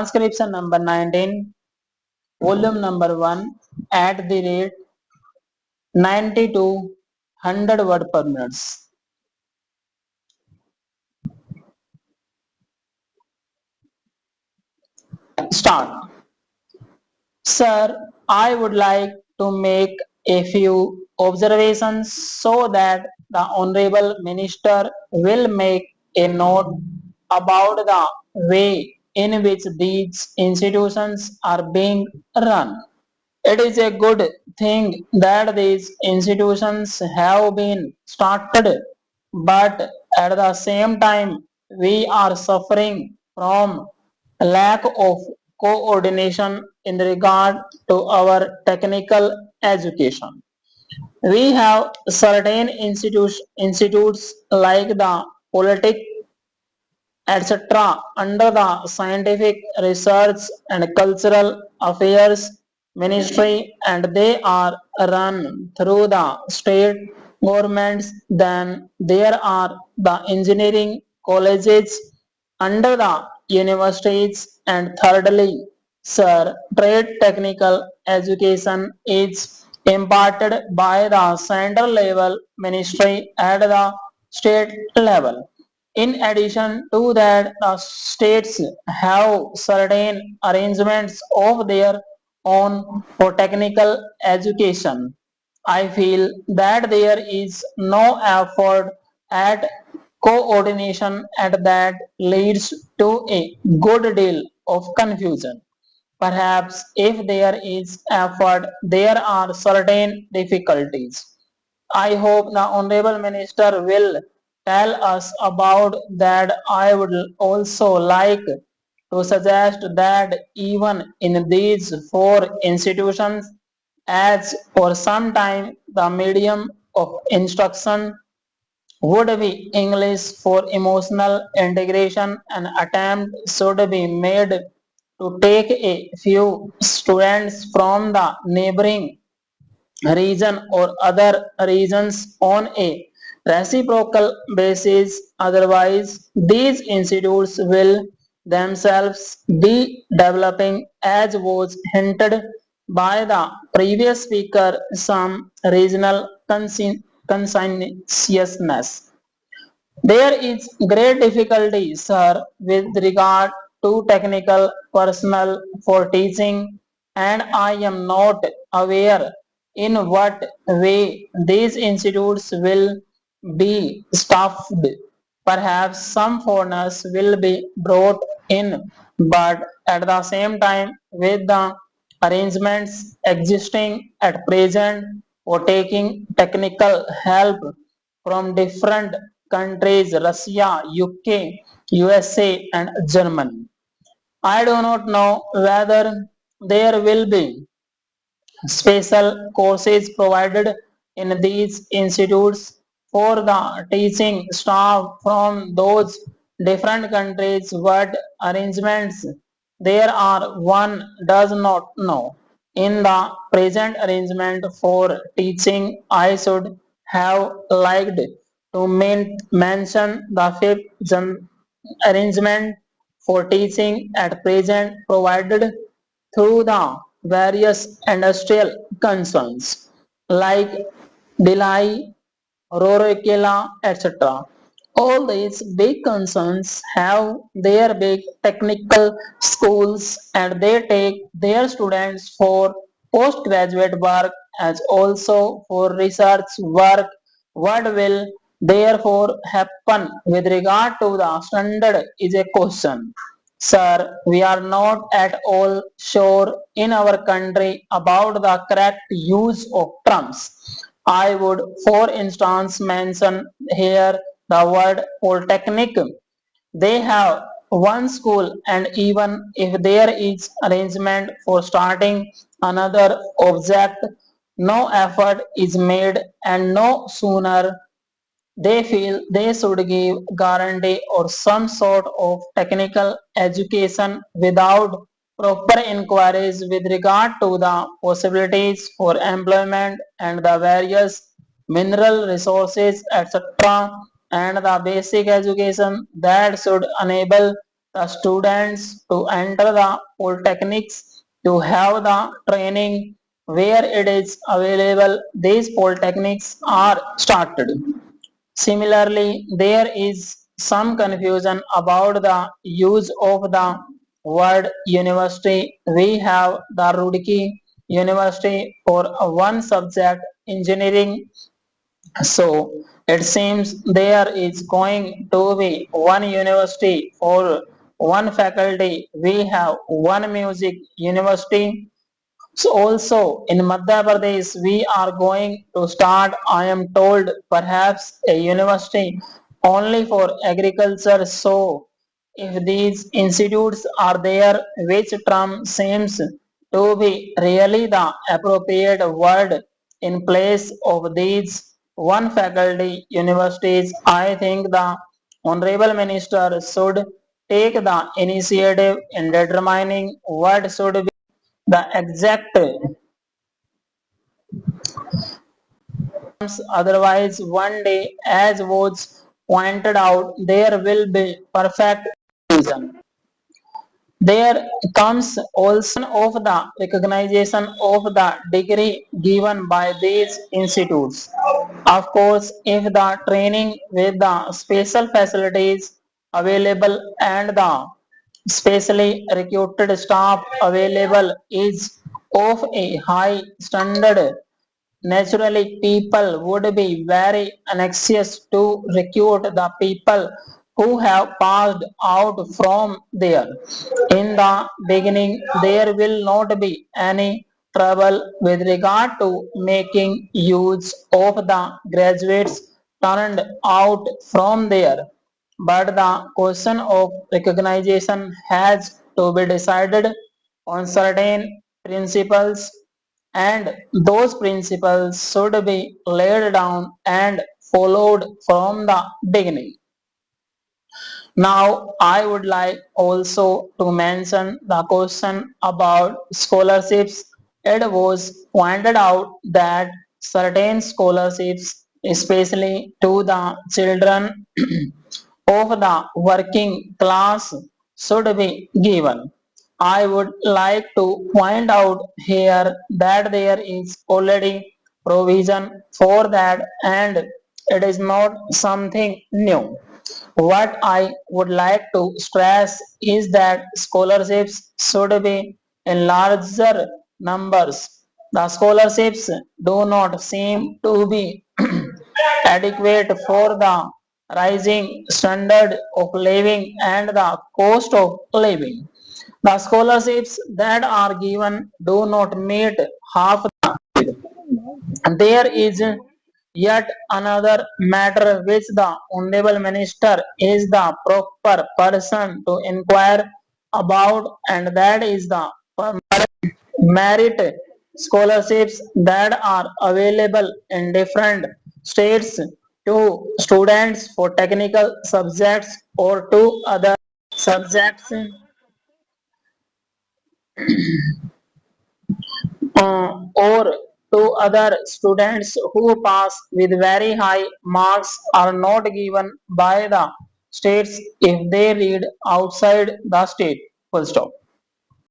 Transcription number 19, volume number 1, at the rate 90 to 100 word per minute. Start. Sir, I would like to make a few observations so that the Honorable Minister will make a note about the way in which these institutions are being run. It is a good thing that these institutions have been started, but at the same time, we are suffering from lack of coordination in regard to our technical education. We have certain institutes like the Politic etc. under the Scientific Research and Cultural Affairs Ministry, and they are run through the state governments. Then there are the engineering colleges under the universities, and thirdly, sir, trade technical education is imparted by the central level ministry at the state level. In addition to that, the states have certain arrangements of their own for technical education. I feel that there is no effort at coordination and that leads to a good deal of confusion. Perhaps if there is effort, there are certain difficulties. I hope the Honorable Minister will tell us about that. I would also like to suggest that even in these four institutions, as for some time the medium of instruction would be English for emotional integration, an attempt should be made to take a few students from the neighboring region or other regions on a reciprocal basis. Otherwise, these institutes will themselves be developing, as was hinted by the previous speaker, some regional conscientiousness. There is great difficulty, sir, with regard to technical personnel for teaching, and I am not aware in what way these institutes will be staffed. Perhaps some foreigners will be brought in, but at the same time, with the arrangements existing at present for taking technical help from different countries, Russia, UK, USA, and Germany. I do not know whether there will be special courses provided in these institutes for the teaching staff from those different countries. What arrangements there are, one does not know. In the present arrangement for teaching, I should have liked to mention the fifth arrangement for teaching at present provided through the various industrial concerns like Delhi, Rourkela, etc. All these big concerns have their big technical schools and they take their students for postgraduate work as also for research work. What will therefore happen with regard to the standard is a question. Sir, we are not at all sure in our country about the correct use of terms. I would, for instance, mention here the word polytechnic. They have one school, and even if there is arrangement for starting another object, no effort is made, and no sooner they feel they should give guarantee or some sort of technical education without proper inquiries with regard to the possibilities for employment and the various mineral resources, etc., and the basic education that should enable the students to enter the polytechnics to have the training where it is available. These polytechnics are started. Similarly, there is some confusion about the use of the word university. We have the Roorkee University for one subject, engineering. So it seems there is going to be one university for one faculty. We have one music university. So also in Madhya Pradesh, we are going to start, I am told, perhaps a university only for agriculture. So if these institutes are there, which term seems to be really the appropriate word in place of these one faculty universities, I think the Honorable Minister should take the initiative in determining what should be the exact terms. Otherwise one day, as was pointed out, there will be perfect confusion. There comes also of the recognition of the degree given by these institutes. Of course, if the training with the special facilities available and the specially recruited staff available is of a high standard, naturally people would be very anxious to recruit the people who have passed out from there. In the beginning, there will not be any trouble with regard to making use of the graduates turned out from there. But the question of recognition has to be decided on certain principles, and those principles should be laid down and followed from the beginning. Now, I would like also to mention the question about scholarships. It was pointed out that certain scholarships, especially to the children of the working class, should be given. I would like to point out here that there is already provision for that and it is not something new. What I would like to stress is that scholarships should be in larger numbers. The scholarships do not seem to be adequate for the rising standard of living and the cost of living. The scholarships that are given do not meet half. There is yet another matter which the Honorable Minister is the proper person to inquire about, and that is the merit scholarships that are available in different states to students for technical subjects or to other subjects, or to other students who pass with very high marks are not given by the states if they read outside the state. Full stop.